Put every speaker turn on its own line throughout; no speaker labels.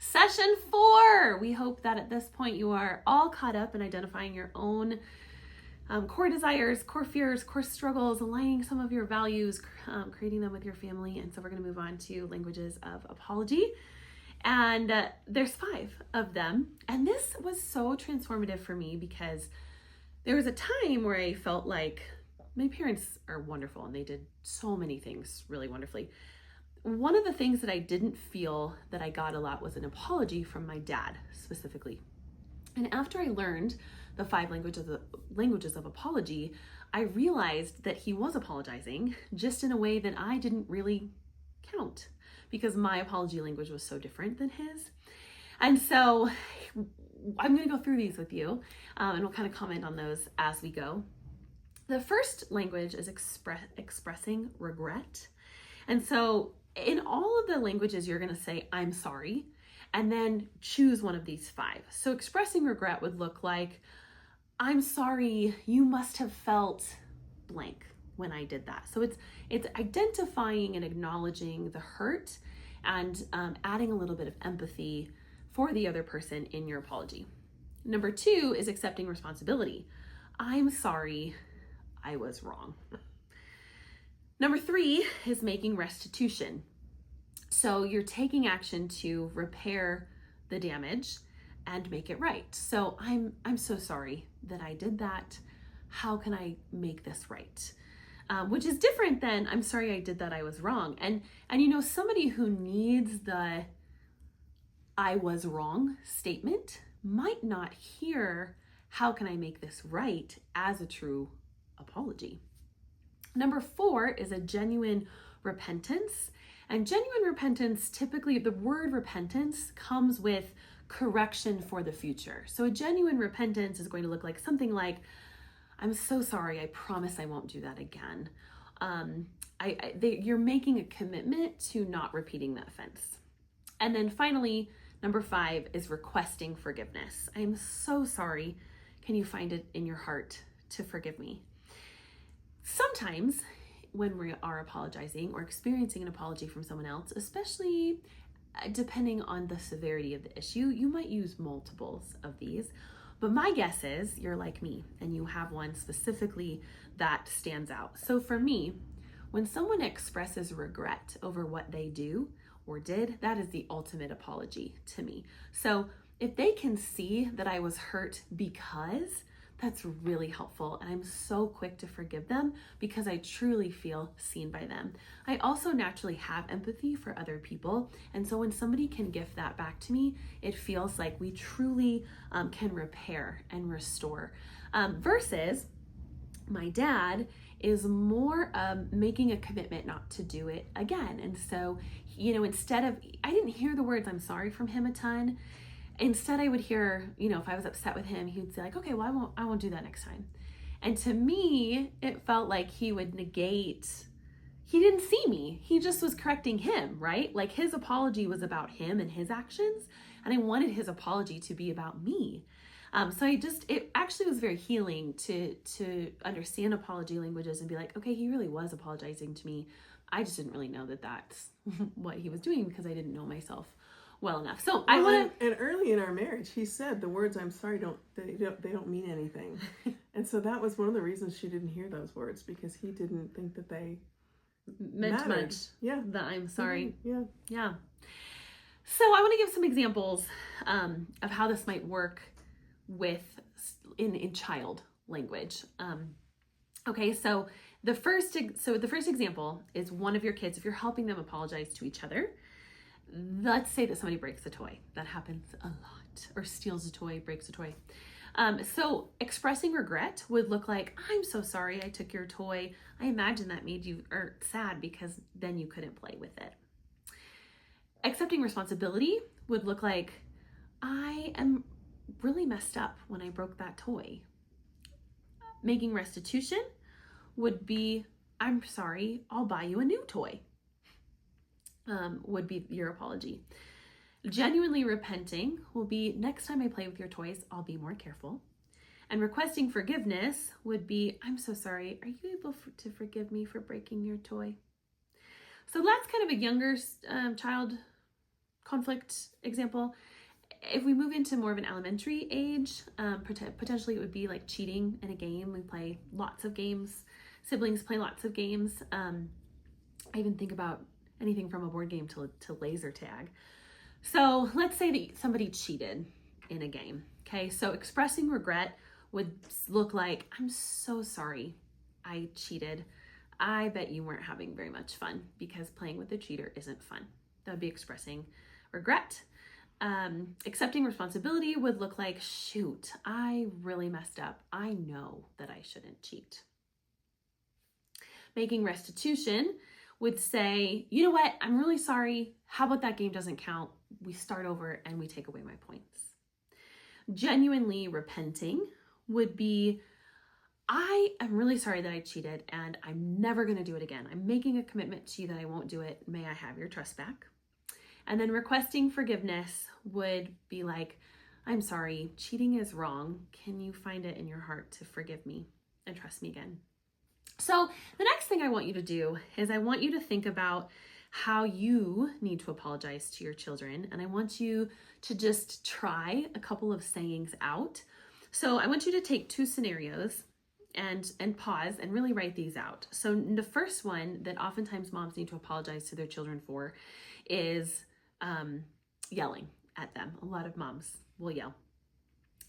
Session 4. We hope that at this point you are all caught up in identifying your own core desires, core fears, core struggles, aligning some of your values, creating them with your family. And so we're going to move on to languages of apology. And there's 5 of them. And this was so transformative for me because there was a time where I felt like my parents are wonderful and they did so many things really wonderfully. One of the things that I didn't feel that I got a lot was an apology from my dad specifically. And after I learned the 5 languages of apology, I realized that he was apologizing just in a way that I didn't really count because my apology language was so different than his. And so I'm going to go through these with you and we'll kind of comment on those as we go. The first language is expressing regret. And so in all of the languages, you're going to say, I'm sorry, and then choose one of these 5. So expressing regret would look like, I'm sorry, you must have felt blank when I did that. So it's identifying and acknowledging the hurt and adding a little bit of empathy for the other person in your apology. Number 2 is accepting responsibility. I'm sorry, I was wrong. Number 3 is making restitution. So you're taking action to repair the damage and make it right. So I'm so sorry that I did that. How can I make this right? Which is different than I'm sorry I did that, I was wrong. And you know, somebody who needs the I was wrong statement might not hear how can I make this right as a true apology. Number 4 is a genuine repentance. And genuine repentance, typically the word repentance comes with correction for the future. So a genuine repentance is going to look like something like, I'm so sorry, I promise I won't do that again. You're making a commitment to not repeating the offense. And then finally, number 5 is requesting forgiveness. I'm so sorry. Can you find it in your heart to forgive me? Sometimes when we are apologizing or experiencing an apology from someone else, especially depending on the severity of the issue, you might use multiples of these. But my guess is you're like me and you have one specifically that stands out. So for me, when someone expresses regret over what they do or did, that is the ultimate apology to me. So if they can see that I was hurt because, that's really helpful. And I'm so quick to forgive them because I truly feel seen by them. I also naturally have empathy for other people. And so when somebody can gift that back to me, it feels like we truly can repair and restore. Versus my dad is more making a commitment not to do it again. And so, you know, instead of, I didn't hear the words I'm sorry from him a ton. Instead, I would hear, you know, if I was upset with him, he would say like, okay, well, I won't do that next time. And to me, it felt like he would negate, he didn't see me. He just was correcting him, right? Like his apology was about him and his actions. And I wanted his apology to be about me. So it actually was very healing to understand apology languages and be like, okay, he really was apologizing to me. I just didn't really know that that's what he was doing because I didn't know myself well enough. So I want
to. And early in our marriage, he said the words "I'm sorry" don't mean anything, and so that was one of the reasons she didn't hear those words because he didn't think that they
meant
mattered.
Much.
Yeah,
that I'm sorry.
Yeah.
So I want to give some examples of how this might work with in child language. Okay, so the first example is one of your kids. If you're helping them apologize to each other. Let's say that somebody breaks a toy. That happens a lot. Or steals a toy, breaks a toy. So expressing regret would look like, I'm so sorry I took your toy. I imagine that made you sad because then you couldn't play with it. Accepting responsibility would look like, I am really messed up when I broke that toy. Making restitution would be, I'm sorry, I'll buy you a new toy. Would be your apology. Genuinely repenting will be, next time I play with your toys, I'll be more careful. And requesting forgiveness would be, I'm so sorry, are you able to forgive me for breaking your toy? So that's kind of a younger child conflict example. If we move into more of an elementary age, potentially it would be like cheating in a game. We play lots of games. Siblings play lots of games. I even think about anything from a board game to laser tag. So let's say that somebody cheated in a game. Okay, so expressing regret would look like, I'm so sorry I cheated. I bet you weren't having very much fun because playing with the cheater isn't fun. That would be expressing regret. Accepting responsibility would look like, shoot, I really messed up. I know that I shouldn't cheat. Making restitution would say, you know what, I'm really sorry. How about that game doesn't count? We start over and we take away my points. Genuinely repenting would be, I am really sorry that I cheated and I'm never going to do it again. I'm making a commitment to you that I won't do it. May I have your trust back? And then requesting forgiveness would be like, I'm sorry, cheating is wrong. Can you find it in your heart to forgive me and trust me again? So the next thing I want you to do is I want you to think about how you need to apologize to your children. And I want you to just try a couple of sayings out. So I want you to take two scenarios and pause and really write these out. So the first one that oftentimes moms need to apologize to their children for is yelling at them. A lot of moms will yell.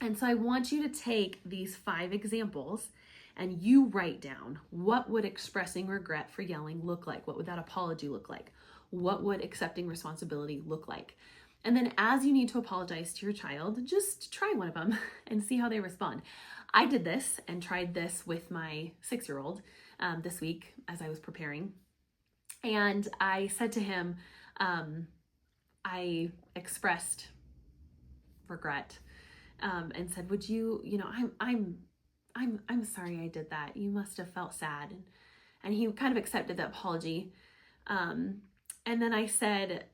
And so I want you to take these 5 examples and you write down, what would expressing regret for yelling look like? What would that apology look like? What would accepting responsibility look like? And then as you need to apologize to your child, just try one of them and see how they respond. I did this and tried this with my 6-year-old this week as I was preparing. And I said to him, I expressed regret and said, would you, I'm sorry I did that. You must have felt sad. And he kind of accepted the apology. And then I said,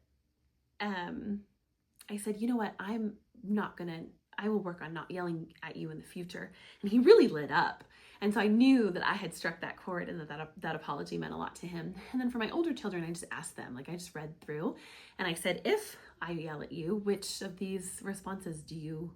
you know what? I will work on not yelling at you in the future. And he really lit up. And so I knew that I had struck that chord and that apology meant a lot to him. And then for my older children, I just asked them, I just read through and I said, if I yell at you, which of these responses do you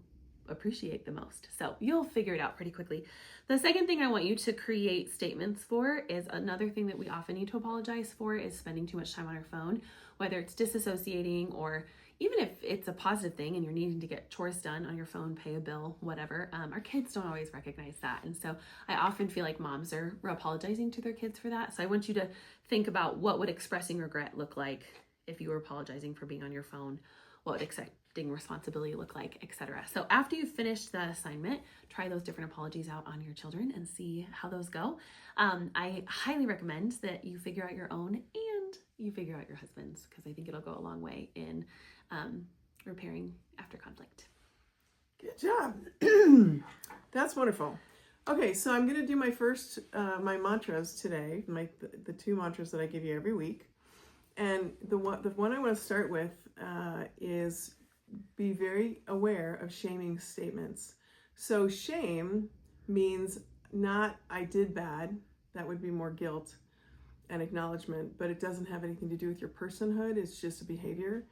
appreciate the most? So you'll figure it out pretty quickly. The second thing I want you to create statements for is another thing that we often need to apologize for is spending too much time on our phone, whether it's disassociating or even if it's a positive thing and you're needing to get chores done on your phone, pay a bill, whatever. Our kids don't always recognize that. And so I often feel like moms are apologizing to their kids for that. So I want you to think about what would expressing regret look like if you were apologizing for being on your phone, what would accepting responsibility look like, etc. So after you've finished the assignment, try those different apologies out on your children and see how those go. I highly recommend that you figure out your own and you figure out your husband's, because I think it'll go a long way in repairing after conflict.
Good job. That's wonderful. Okay, so I'm going to do my first, my mantras today, the 2 mantras that I give you every week. And the one I want to start with is be very aware of shaming statements. So shame means not I did bad. That would be more guilt and acknowledgement, but it doesn't have anything to do with your personhood. It's just a behavior.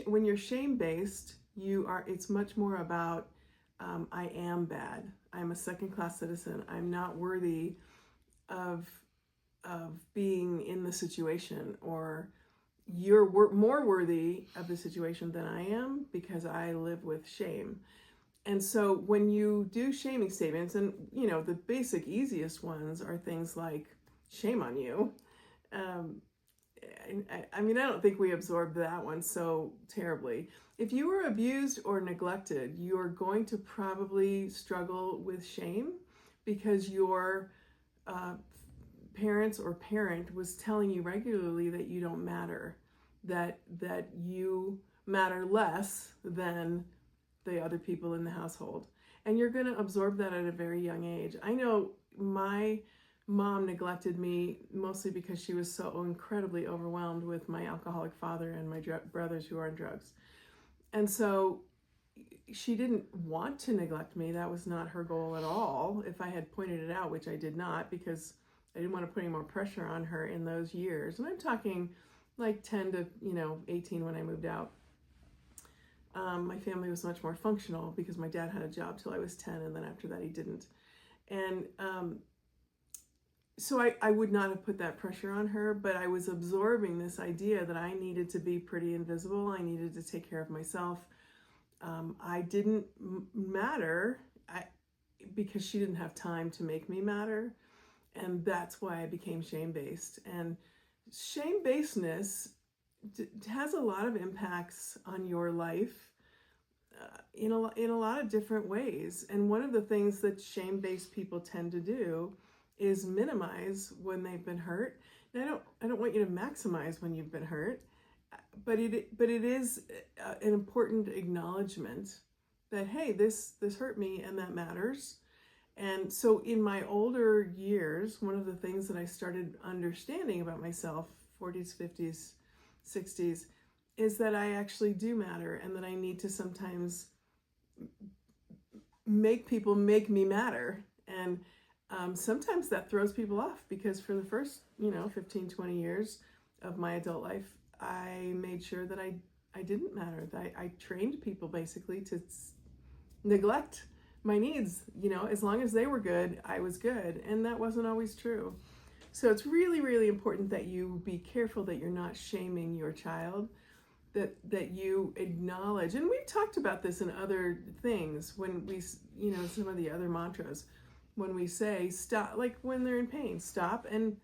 When you're shame-based, it's much more about I am bad. I'm a second-class citizen. I'm not worthy of being in the situation, or you're more worthy of the situation than I am because I live with shame. And so when you do shaming statements, and the basic easiest ones are things like shame on you. I don't think we absorbed that one so terribly. If you were abused or neglected, you're going to probably struggle with shame because your parents or parent was telling you regularly that you don't matter, that you matter less than the other people in the household. And you're going to absorb that at a very young age. I know my mom neglected me mostly because she was so incredibly overwhelmed with my alcoholic father and my brothers who are on drugs. And so she didn't want to neglect me. That was not her goal at all. If I had pointed it out, which I did not, because I didn't want to put any more pressure on her in those years. And I'm talking like 10 to 18 when I moved out. My family was much more functional because my dad had a job till I was 10, and then after that he didn't. And so I would not have put that pressure on her, but I was absorbing this idea that I needed to be pretty invisible. I needed to take care of myself. I didn't matter because she didn't have time to make me matter. And that's why I became shame-based. And shame-basedness has a lot of impacts on your life in a lot of different ways. And one of the things that shame-based people tend to do is minimize when they've been hurt. And I don't want you to maximize when you've been hurt, but it is an important acknowledgement that, hey, this hurt me and that matters. And so in my older years, one of the things that I started understanding about myself, 40s, 50s, 60s, is that I actually do matter, and that I need to sometimes make people make me matter. And sometimes that throws people off, because for the first 15, 20 years of my adult life, I made sure that I didn't matter. That I trained people basically to neglect my needs. As long as they were good, I was good. And that wasn't always true. So it's really, really important that you be careful that you're not shaming your child, that you acknowledge. And we've talked about this in other things when we, some of the other mantras, when we say stop, like when they're in pain, stop and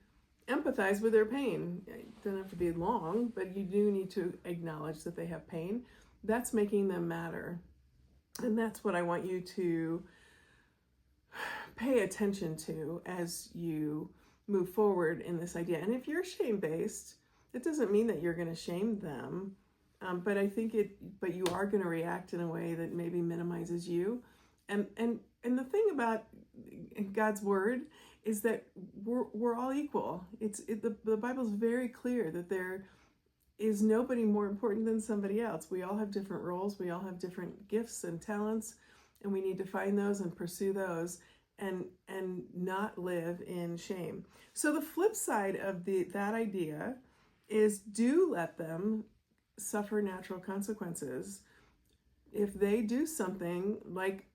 empathize with their pain. It doesn't have to be long, but you do need to acknowledge that they have pain. That's making them matter. And that's what I want you to pay attention to as you move forward in this idea. And if you're shame-based, it doesn't mean that you're going to shame them, but but you are going to react in a way that maybe minimizes you. And the thing about God's word is that we're all equal. The Bible's very clear that there is nobody more important than somebody else. We all have different roles. We all have different gifts and talents, and we need to find those and pursue those, and not live in shame. So the flip side of that idea is, do let them suffer natural consequences. If they do something like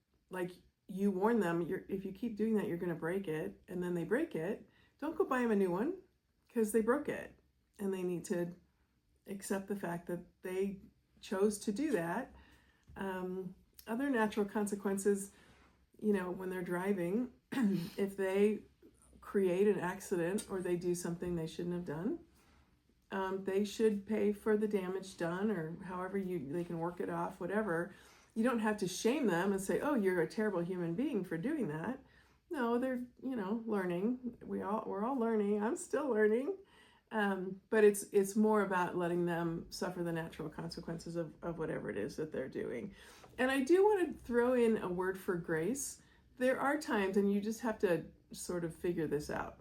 you warn them, if you keep doing that, you're going to break it, and then they break it, don't go buy them a new one, because they broke it, and they need to accept the fact that they chose to do that. Other natural consequences, when they're driving, if they create an accident or they do something they shouldn't have done, they should pay for the damage done, or however they can work it off, whatever. You don't have to shame them and say, oh, you're a terrible human being for doing that. No, they're, learning. We're all learning. I'm still learning. But it's more about letting them suffer the natural consequences of whatever it is that they're doing. And I do want to throw in a word for grace. There are times, and you just have to sort of figure this out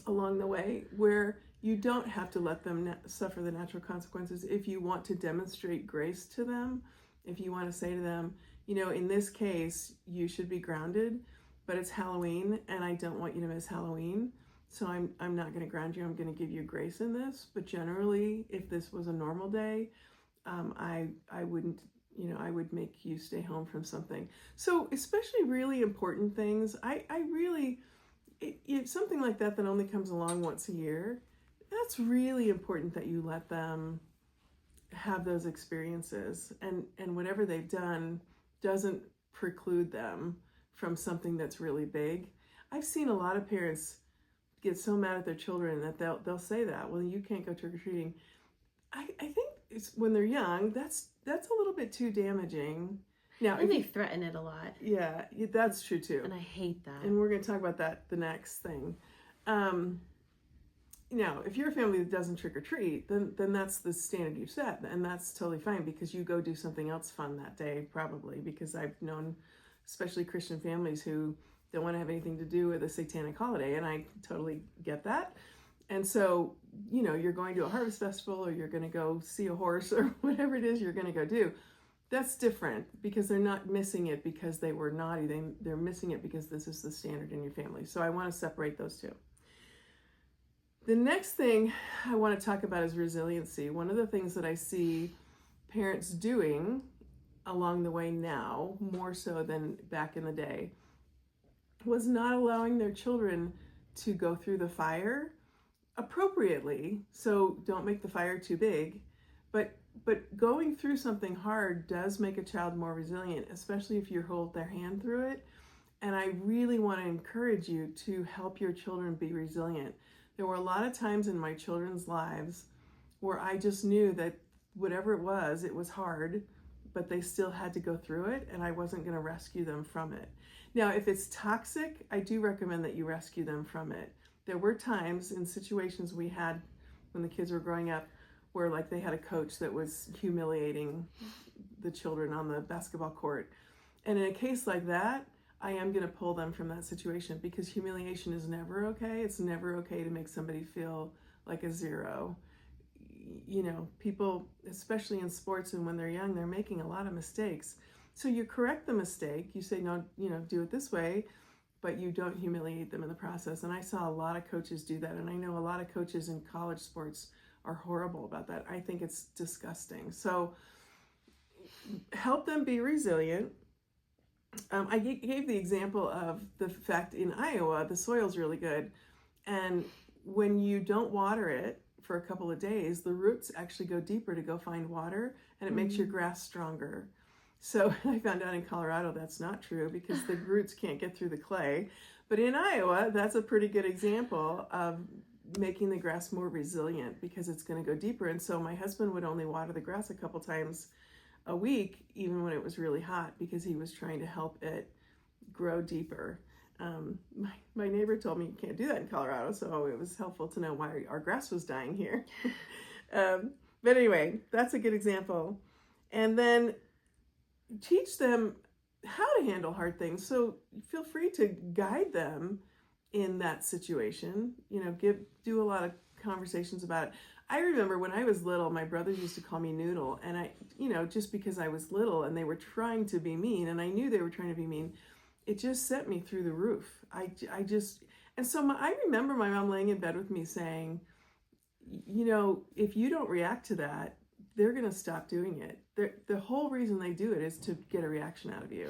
along the way, where you don't have to let them suffer the natural consequences if you want to demonstrate grace to them. If you want to say to them, in this case, you should be grounded, but it's Halloween and I don't want you to miss Halloween. So I'm not going to ground you. I'm going to give you grace in this. But generally, if this was a normal day, I wouldn't, I would make you stay home from something. So especially really important things, I really, if something like that only comes along once a year, that's really important that you let them have those experiences, and whatever they've done doesn't preclude them from something that's really big. I've seen a lot of parents get so mad at their children that they'll say that, well, you can't go trick-or-treating. I think it's when they're young, that's a little bit too damaging. Now,
and they threaten it a lot.
Yeah, that's true too.
And I hate that.
And we're going to talk about that the next thing. Now, if you're a family that doesn't trick or treat, then that's the standard you've set, and that's totally fine, because you go do something else fun that day, probably, because I've known, especially Christian families, who don't want to have anything to do with a satanic holiday, and I totally get that. And so, you're going to a harvest festival, or you're going to go see a horse, or whatever it is you're going to go do. That's different, because they're not missing it because they were naughty. They're missing it because this is the standard in your family. So I want to separate those two. The next thing I want to talk about is resiliency. One of the things that I see parents doing along the way now, more so than back in the day, was not allowing their children to go through the fire appropriately. So don't make the fire too big, but going through something hard does make a child more resilient, especially if you hold their hand through it. And I really want to encourage you to help your children be resilient. There were a lot of times in my children's lives where I just knew that whatever it was hard, but they still had to go through it, and I wasn't going to rescue them from it. Now, if it's toxic, I do recommend that you rescue them from it. There were times in situations we had when the kids were growing up where like they had a coach that was humiliating the children on the basketball court. And in a case like that, I am going to pull them from that situation, because humiliation is never okay. It's never okay to make somebody feel like a zero. You know, people, especially in sports and when they're young, they're making a lot of mistakes. So you correct the mistake. You say, no, do it this way, but you don't humiliate them in the process. And I saw a lot of coaches do that. And I know a lot of coaches in college sports are horrible about that. I think it's disgusting. So help them be resilient. I gave the example of the fact in Iowa, the soil's really good. And when you don't water it for a couple of days, the roots actually go deeper to go find water, and it makes your grass stronger. So I found out in Colorado that's not true, because the roots can't get through the clay. But in Iowa, that's a pretty good example of making the grass more resilient, because it's going to go deeper. And so my husband would only water the grass a couple times a week, even when it was really hot, because he was trying to help it grow deeper. My neighbor told me you can't do that in Colorado, so it was helpful to know why our grass was dying here. But anyway, that's a good example. And then teach them how to handle hard things. So feel free to guide them in that situation. Do a lot of conversations about it. I remember when I was little, my brothers used to call me Noodle, and I, just because I was little and they were trying to be mean, and I knew they were trying to be mean, it just sent me through the roof. I remember my mom laying in bed with me saying, if you don't react to that, they're going to stop doing it. The whole reason they do it is to get a reaction out of you.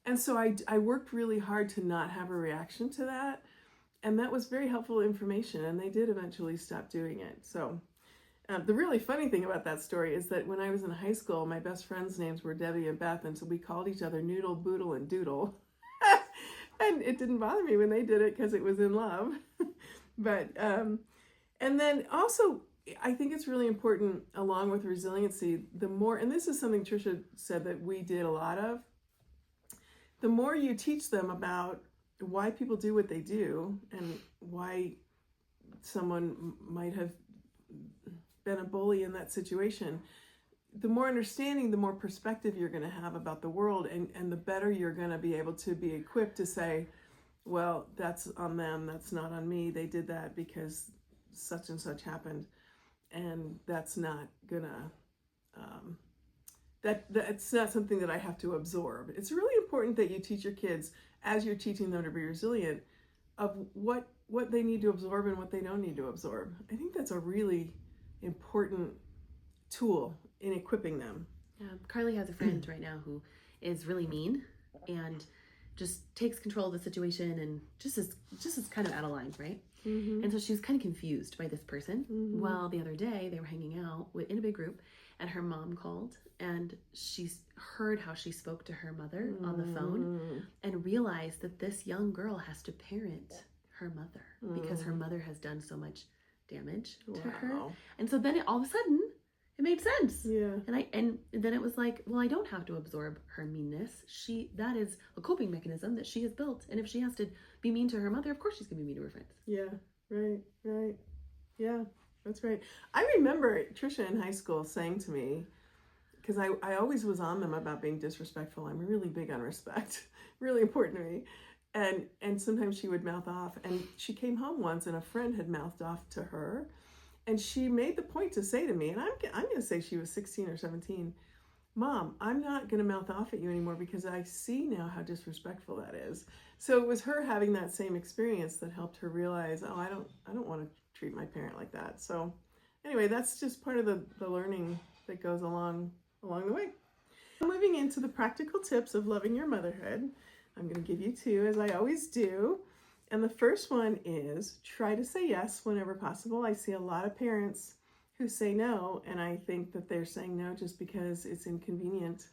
And so I worked really hard to not have a reaction to that. And that was very helpful information, and they did eventually stop doing it. So the really funny thing about that story is that when I was in high school, my best friends' names were Debbie and Beth, and so we called each other Noodle, Boodle, and Doodle. And it didn't bother me when they did it, because it was in love. But, and then also, I think it's really important, along with resiliency, the more, and this is something Tricia said that we did a lot of, the more you teach them about why people do what they do and why someone might have been a bully in that situation, the more understanding, the more perspective you're going to have about the world, and the better you're going to be able to be equipped to say, well, that's on them, that's not on me, they did that because such and such happened, and that's not gonna that's not something that I have to absorb. It's really important that you teach your kids, as you're teaching them to be resilient, of what they need to absorb and what they don't need to absorb. I think that's a really important tool in equipping them.
Yeah, Carly has a friend right now who is really mean and just takes control of the situation and just is kind of out of line, right? Mm-hmm. And so she was kind of confused by this person. Mm-hmm. Well, the other day they were hanging out in a big group, and her mom called, and she heard how she spoke to her mother on the phone, and realized that this young girl has to parent her mother because her mother has done so much damage to her. And so then all of a sudden it made sense.
Yeah.
And then it was like, well, I don't have to absorb her meanness. That is a coping mechanism that she has built. And if she has to be mean to her mother, of course she's going to be mean to her friends.
Yeah, right. Yeah, that's right. I remember Tricia in high school saying to me, because I always was on them about being disrespectful. I'm really big on respect, really important to me. And sometimes she would mouth off. And she came home once, and a friend had mouthed off to her. And she made the point to say to me, and I'm going to say she was 16 or 17, Mom, I'm not going to mouth off at you anymore because I see now how disrespectful that is. So it was her having that same experience that helped her realize, oh, I don't want to treat my parent like that. So anyway, that's just part of the learning that goes along the way. Moving into the practical tips of loving your motherhood, I'm going to give you 2, as I always do. And the first one is try to say yes whenever possible. I see a lot of parents who say no, and I think that they're saying no just because it's inconvenient.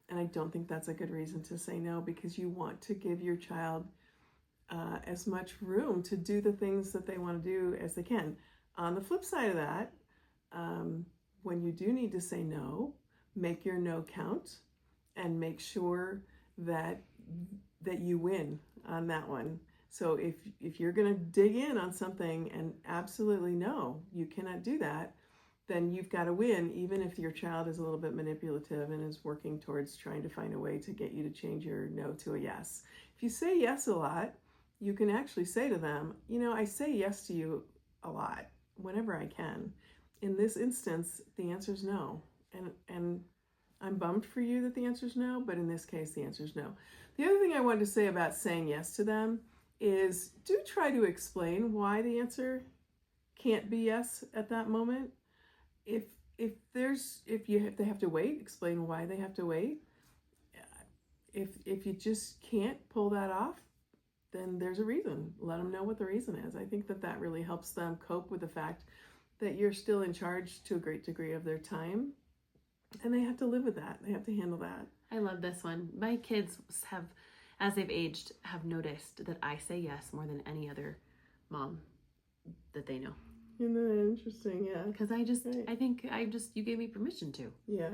And I don't think that's a good reason to say no, because you want to give your child as much room to do the things that they want to do as they can. On the flip side of that, when you do need to say no, make your no count and make sure that you win on that one. So if you're going to dig in on something and absolutely no, you cannot do that, then you've got to win, even if your child is a little bit manipulative and is working towards trying to find a way to get you to change your no to a yes. If you say yes a lot, you can actually say to them, I say yes to you a lot whenever I can. In this instance, the answer is no. And I'm bummed for you that the answer is no, but in this case, the answer is no. The other thing I wanted to say about saying yes to them is do try to explain why the answer can't be yes at that moment. If they have to wait, explain why they have to wait. If you just can't pull that off, then there's a reason. Let them know what the reason is. I think that really helps them cope with the fact that you're still in charge to a great degree of their time, and they have to live with that. They have to handle that.
I love this one. My kids have, as they've aged, have noticed that I say yes more than any other mom that they know.
Isn't that interesting? Yeah.
Because I think you gave me permission to.
Yeah.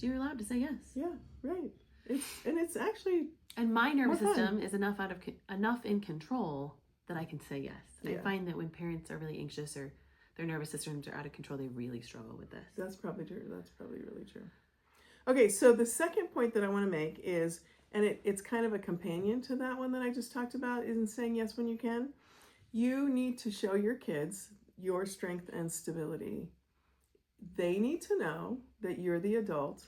You're allowed to say yes.
Yeah, right. It's actually.
And my nervous system is enough in control that I can say yes. And I find that when parents are really anxious or their nervous systems are out of control, they really struggle with this.
That's probably true. That's probably really true. Okay, so the second point that I want to make is, and it's kind of a companion to that one that I just talked about, isn't saying yes when you can. You need to show your kids your strength and stability. They need to know that you're the adult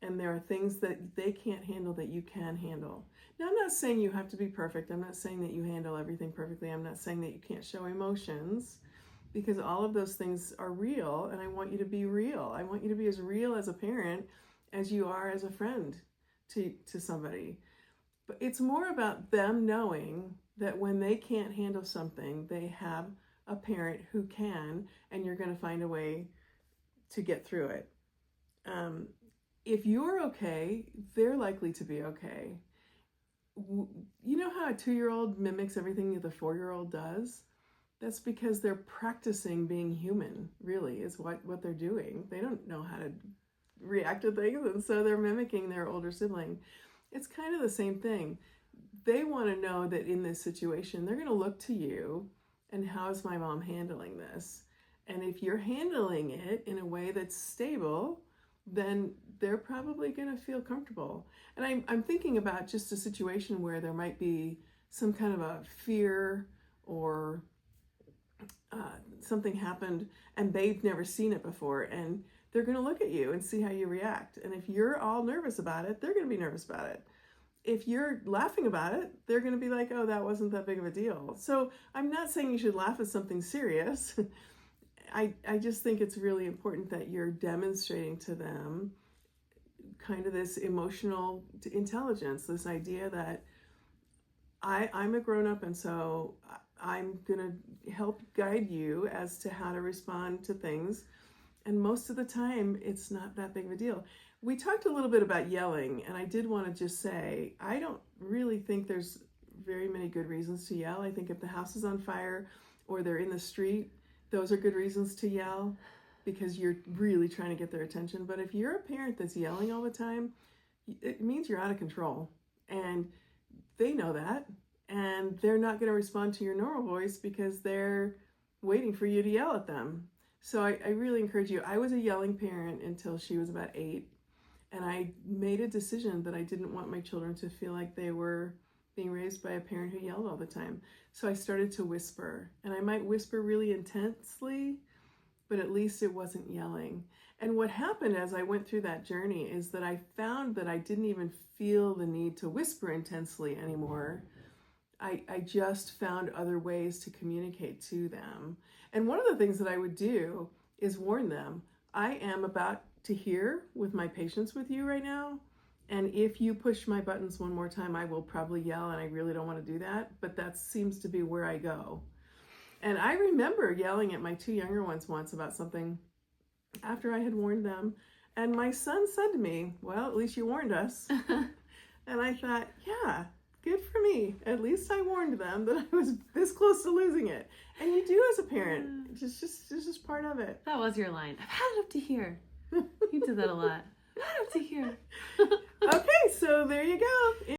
and there are things that they can't handle that you can handle. Now, I'm not saying you have to be perfect. I'm not saying that you handle everything perfectly. I'm not saying that you can't show emotions, because all of those things are real, and I want you to be real. I want you to be as real as a parent as you are as a friend to somebody. But it's more about them knowing that when they can't handle something, they have a parent who can, and you're going to find a way to get through it. If you're okay, they're likely to be okay. You know how a 2-year-old mimics everything that the 4-year-old does? That's because they're practicing being human, really, is what they're doing. They don't know how to react to things, and so they're mimicking their older sibling. It's kind of the same thing. They want to know that in this situation, they're going to look to you, and how is my mom handling this? And if you're handling it in a way that's stable, then they're probably going to feel comfortable. And I'm thinking about just a situation where there might be some kind of a fear or something happened and they've never seen it before, and they're going to look at you and see how you react. And if you're all nervous about it, they're going to be nervous about it. If you're laughing about it, they're going to be like, oh, that wasn't that big of a deal. So I'm not saying you should laugh at something serious. I just think it's really important that you're demonstrating to them kind of this emotional intelligence, this idea that I'm a grown-up, and so I'm going to help guide you as to how to respond to things. And most of the time, it's not that big of a deal. We talked a little bit about yelling, and I did want to just say, I don't really think there's very many good reasons to yell. I think if the house is on fire or they're in the street, those are good reasons to yell because you're really trying to get their attention. But if you're a parent that's yelling all the time, it means you're out of control. And they know that. And they're not going to respond to your normal voice because they're waiting for you to yell at them. So I really encourage you. I was a yelling parent until she was about 8. And I made a decision that I didn't want my children to feel like they were being raised by a parent who yelled all the time. So I started to whisper. And I might whisper really intensely, but at least it wasn't yelling. And what happened as I went through that journey is that I found that I didn't even feel the need to whisper intensely anymore. I just found other ways to communicate to them. And one of the things that I would do is warn them, I am about to hear with my patience with you right now. And if you push my buttons one more time, I will probably yell, and I really don't want to do that. But that seems to be where I go. And I remember yelling at my two younger ones once about something after I had warned them. And my son said to me, well, at least you warned us. And I thought, yeah, good for me. At least I warned them that I was this close to losing it. And you do as a parent. It's just part of it.
That was your line. I've had it up to here. You did that a lot. I've had it up to here.
Okay, so there you go.